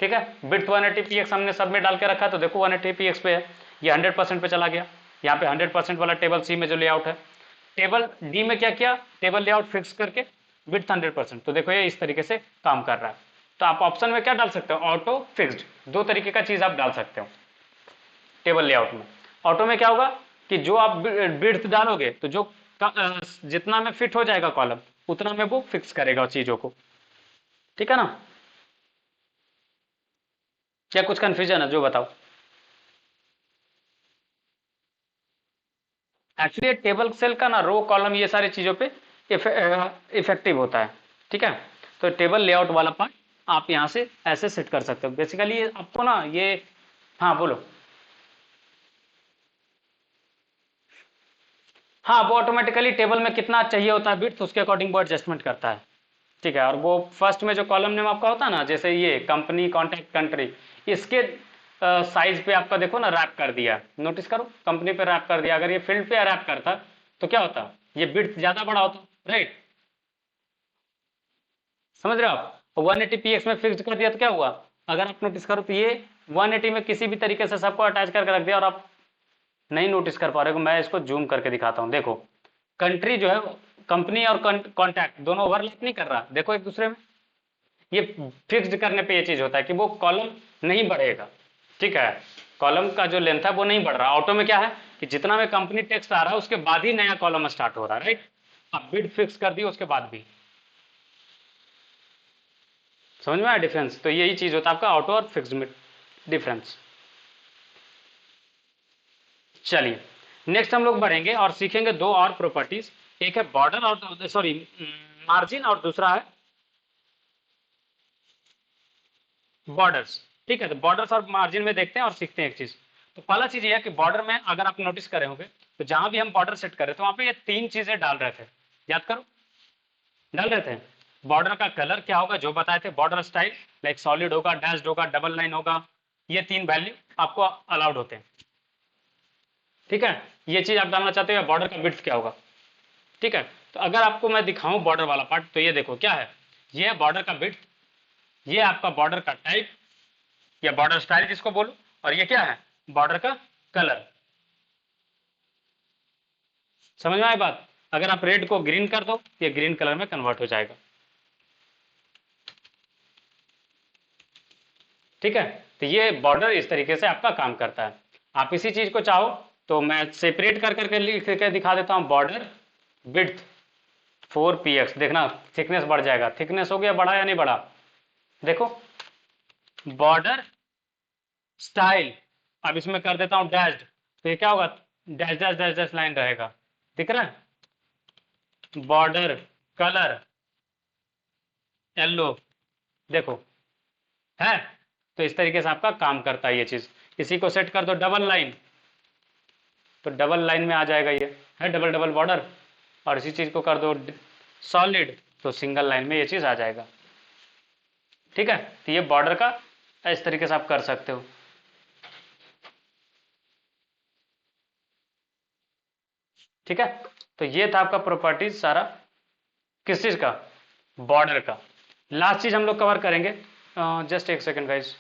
ठीक है। बिट 180px हमने सब में डाल के रखा, तो देखो 180px पे है, ये 100% पे चला गया। यहाँ पे 100% वाला टेबल सी में जो लेआउट है, टेबल डी में क्या किया, टेबल लेआउट फिक्स करके विड्थ 100%, तो देखो ये इस तरीके से काम कर रहा है। तो आप ऑप्शन में क्या डाल सकते हो, ऑटो फिक्स्ड, दो तरीके का चीज आप डाल सकते हो टेबल लेआउट में। ऑटो में क्या होगा कि जो आप विड्थ डालोगे, तो जो जितना में फिट हो जाएगा कॉलम, उतना में वो फिक्स करेगा चीजों को। ठीक है ना? क्या कुछ कंफ्यूजन है जो बताओ। एक्चुअली टेबल सेल का ना रो कॉलम ये सारी चीजों पे इफेक्टिव होता है। ठीक है। तो टेबल लेआउट वाला पार्ट आप यहाँ से ऐसे सेट कर सकते हो बेसिकली, आपको ना ये, हाँ बोलो। हाँ, वो ऑटोमेटिकली टेबल में कितना चाहिए होता है बिट्स, उसके अकॉर्डिंग वो एडजस्टमेंट करता है। ठीक है। और वो फर्स्ट में जो कॉलम नेम आपका होता है ना, जैसे ये कंपनी कॉन्टैक्ट कंट्री, इसके साइज पे आपका देखो ना रैप कर दिया, नोटिस करो कंपनी पे रैप कर दिया। अगर ये फील्ड पे रैप करता तो क्या होता, ये बिट्स ज्यादा बड़ा होता, राइट। समझ रहे हो आप? 180px में फिक्स कर दिया तो क्या हुआ, अगर आप नोटिस करो तो ये 180 में किसी भी तरीके से सबको अटैच करके रख दिया, और आप नहीं नोटिस कर पा रहे हो। मैं इसको जूम करके दिखाता हूँ, देखो कंट्री जो है, कंपनी और कॉन्टैक्ट दोनों ओवरलैप नहीं कर रहा, देखो एक दूसरे में। ये फिक्स्ड करने पे ये चीज होता है कि वो कॉलम नहीं बढ़ेगा। ठीक है। कॉलम का जो लेंथ है वो नहीं बढ़ रहा। ऑटो में क्या है कि जितना में कंपनी टेक्स्ट आ रहा है उसके बाद ही नया कॉलम स्टार्ट हो रहा है, राइट। अब बिड फिक्स कर दिया उसके बाद भी। समझ में आया डिफरेंस? तो यही चीज होता है आपका ऑटो और फिक्स्ड में डिफरेंस। चलिए, नेक्स्ट हम लोग बढ़ेंगे और सीखेंगे दो और प्रॉपर्टीज। एक है बॉर्डर और सॉरी मार्जिन, और दूसरा है बॉर्डर्स। ठीक है, तो बॉर्डर्स और मार्जिन में देखते हैं और सीखते हैं एक चीज। तो पहला चीज ये है कि बॉर्डर में अगर आप नोटिस करे होंगे तो जहां भी हम बॉर्डर सेट करें तो वहां पे ये तीन चीजें डाल रहे थे, याद करो, डाल रहे थे। बॉर्डर का कलर क्या होगा जो बताए थे, बॉर्डर स्टाइल लाइक सॉलिड होगा, डैश्ड होगा, डबल लाइन होगा, ये तीन वैल्यू आपको अलाउड होते हैं। ठीक है, ये चीज आप डालना चाहते हो, बॉर्डर का विड्थ क्या होगा। ठीक है, तो अगर आपको मैं दिखाऊं बॉर्डर वाला पार्ट तो ये देखो क्या है, ये है बॉर्डर का विड्थ, ये आपका बॉर्डर का टाइप या बॉर्डर स्टाइल जिसको बोलो, और ये क्या है बॉर्डर का कलर। समझ में आई बात। अगर आप रेड को ग्रीन कर दो ये ग्रीन कलर में कन्वर्ट हो जाएगा। ठीक है, तो ये बॉर्डर इस तरीके से आपका काम करता है। आप इसी चीज को चाहो तो मैं सेपरेट कर करके लिख के दिखा देता हूं, बॉर्डर विड्थ 4px, देखना थिकनेस बढ़ जाएगा, थिकनेस हो गया बढ़ा या नहीं बढ़ा, देखो। बॉर्डर स्टाइल, अब इसमें कर देता हूं डैश्ड, तो ये क्या होगा, dash dash dash dash line रहेगा, दिख रहा है। बॉर्डर कलर येलो, देखो है। तो इस तरीके से आपका काम करता है ये चीज। इसी को सेट कर दो डबल लाइन, तो डबल लाइन में आ जाएगा, ये है डबल डबल बॉर्डर। और इसी चीज को कर दो सॉलिड, तो सिंगल लाइन में ये चीज आ जाएगा। ठीक है, तो ये बॉर्डर का इस तरीके से आप कर सकते हो। ठीक है, तो ये था आपका प्रॉपर्टीज सारा, किस चीज का, बॉर्डर का। लास्ट चीज हम लोग कवर करेंगे, जस्ट एक सेकेंड गाइस।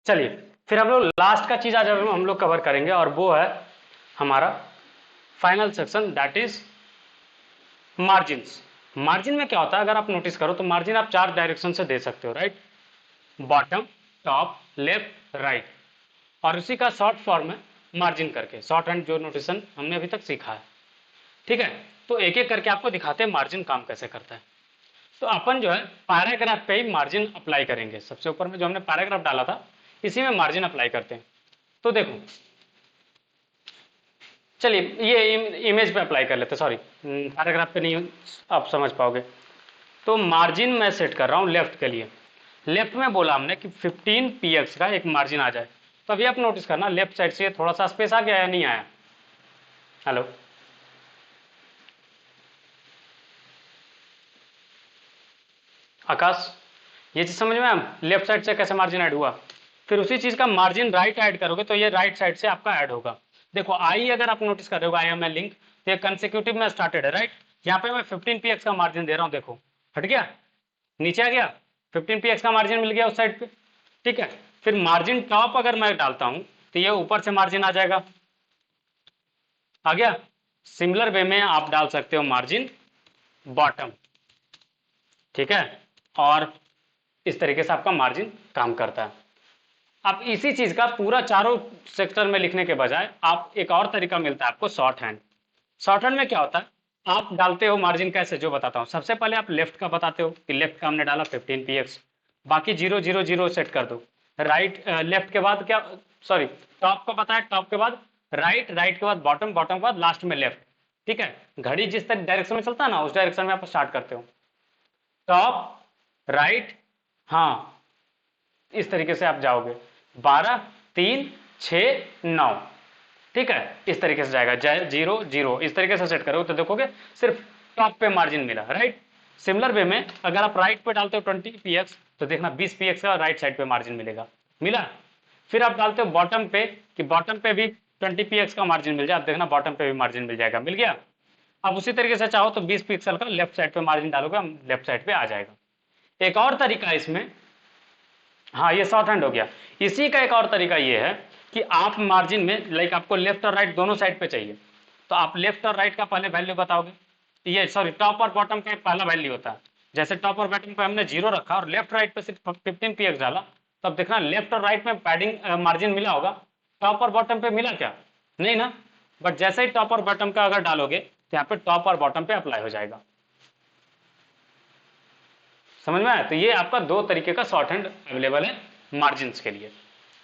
चलिए, फिर हम लोग लास्ट का चीज आज हम लोग कवर करेंगे, और वो है हमारा final section, that is margins. Margin में क्या होता है, अगर आप नोटिस करो तो मार्जिन आप चार डायरेक्शन से दे सकते हो, right, bottom, top, left, right, और उसी का शॉर्ट फॉर्म है मार्जिन करके, शॉर्ट हैंड जो नोटेशन हमने अभी तक सीखा है। ठीक है, तो एक एक करके आपको दिखाते हैं मार्जिन काम कैसे करता है। तो अपन जो है पैराग्राफ पे ही मार्जिन अप्लाई करेंगे, सबसे ऊपर में जो हमने पैराग्राफ डाला था इसी में मार्जिन अप्लाई करते हैं। तो देखो, चलिए ये इमेज पे अप्लाई कर लेते हैं, सॉरी पैराग्राफ पे नहीं आप समझ पाओगे। तो मार्जिन मैं सेट कर रहा हूँ लेफ्ट के लिए। लेफ्ट में बोला हमने कि 15px का एक मार्जिन आ जाए, तो अभी आप नोटिस करना लेफ्ट साइड से थोड़ा सा स्पेस आ गया या नहीं आया। हेलो, आकाश, ये चीज समझ में आया, लेफ्ट साइड से कैसे मार्जिन ऐड हुआ। फिर उसी चीज का मार्जिन राइट ऐड करोगे तो ये राइट साइड से आपका ऐड होगा। देखो आई अगर आप नोटिस कर रहे हो, आई एम ए लिंक, तो ये कंसेक्यूटिव में स्टार्टेड है, राइट। यहाँ पे मैं 15 px का मार्जिन दे रहा हूँ, देखो हट गया, नीचे आ गया, 15 px का मार्जिन मिल गया उस साइड पे, ठीक है। फिर मार्जिन टॉप अगर मैं डालता हूं तो ये ऊपर से मार्जिन आ जाएगा, आ गया। सिमिलर वे में आप डाल सकते हो मार्जिन बॉटम, ठीक है, और इस तरीके से आपका मार्जिन काम करता है। अब इसी चीज का पूरा चारों सेक्टर में लिखने के बजाय आप एक और तरीका मिलता है आपको, शॉर्ट हैंड। शॉर्ट हैंड में क्या होता है, आप डालते हो मार्जिन कैसे, जो बताता हूं। सबसे पहले आप लेफ्ट का बताते हो कि लेफ्ट का हमने डाला 15 px, बाकी 0 0 0 सेट कर दो। राइट लेफ्ट के बाद क्या, सॉरी टॉप का बताया, टॉप के बाद राइट, राइट के बाद बॉटम, बॉटम के बाद लास्ट में लेफ्ट, ठीक है। घड़ी जिस डायरेक्शन में चलता है ना, उस डायरेक्शन में आप स्टार्ट करते हो, टॉप राइट, हाँ इस तरीके से आप जाओगे, 12 3 6 9, ठीक है, इस तरीके से जाएगा, 0 0 इस तरीके से सेट करोगे तो देखोगे सिर्फ टॉप पे मार्जिन मिला, राइट। सिमिलर वे में अगर आप राइट पे डालते हो 20 px तो देखना 20 px का राइट साइड पे मार्जिन मिलेगा, मिला। फिर आप डालते हो बॉटम पे कि बॉटम पे भी 20 px का मार्जिन मिल जाए, आप देखना बॉटम पे भी मार्जिन मिल जाएगा, मिल गया। अब उसी तरीके से चाहो तो 20 पिक्सल का लेफ्ट साइड पे मार्जिन डालोगे, लेफ्ट साइड पे आ जाएगा। एक और तरीका है इसमें, हाँ ये शॉर्ट हैंड हो गया। इसी का एक और तरीका ये है कि आप मार्जिन में लाइक आपको लेफ्ट और राइट दोनों साइड पे चाहिए, तो आप लेफ्ट और राइट का पहले वैल्यू बताओगे, ये सॉरी टॉप और बॉटम का पहला वैल्यू होता है। जैसे टॉप और बॉटम पे हमने 0 रखा और लेफ्ट राइट पे सिर्फ 15 px डाला, तब देखना लेफ्ट और राइट में पैडिंग मार्जिन मिला होगा, टॉप और बॉटम पे मिला क्या, नहीं ना। बट जैसे ही टॉप और बॉटम का अगर डालोगे तो यहाँ पे टॉप और बॉटम पे अप्लाई हो जाएगा, समझ में आया। तो ये आपका दो तरीके का शॉर्ट हैंड अवेलेबल है मार्जिन के लिए,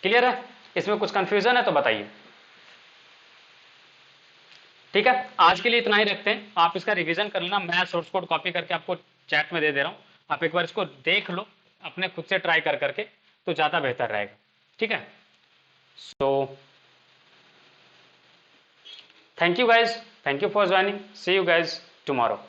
क्लियर है। इसमें कुछ कंफ्यूजन है तो बताइए, ठीक है। आज के लिए इतना ही रखते हैं, आप इसका रिवीजन कर लेना, मैं सोर्स कोड कॉपी करके आपको चैट में दे दे रहा हूं, आप एक बार इसको देख लो अपने खुद से ट्राई कर करके, तो ज्यादा बेहतर रहेगा, ठीक है। So thank you guys, thank you for joining, see you guys tomorrow.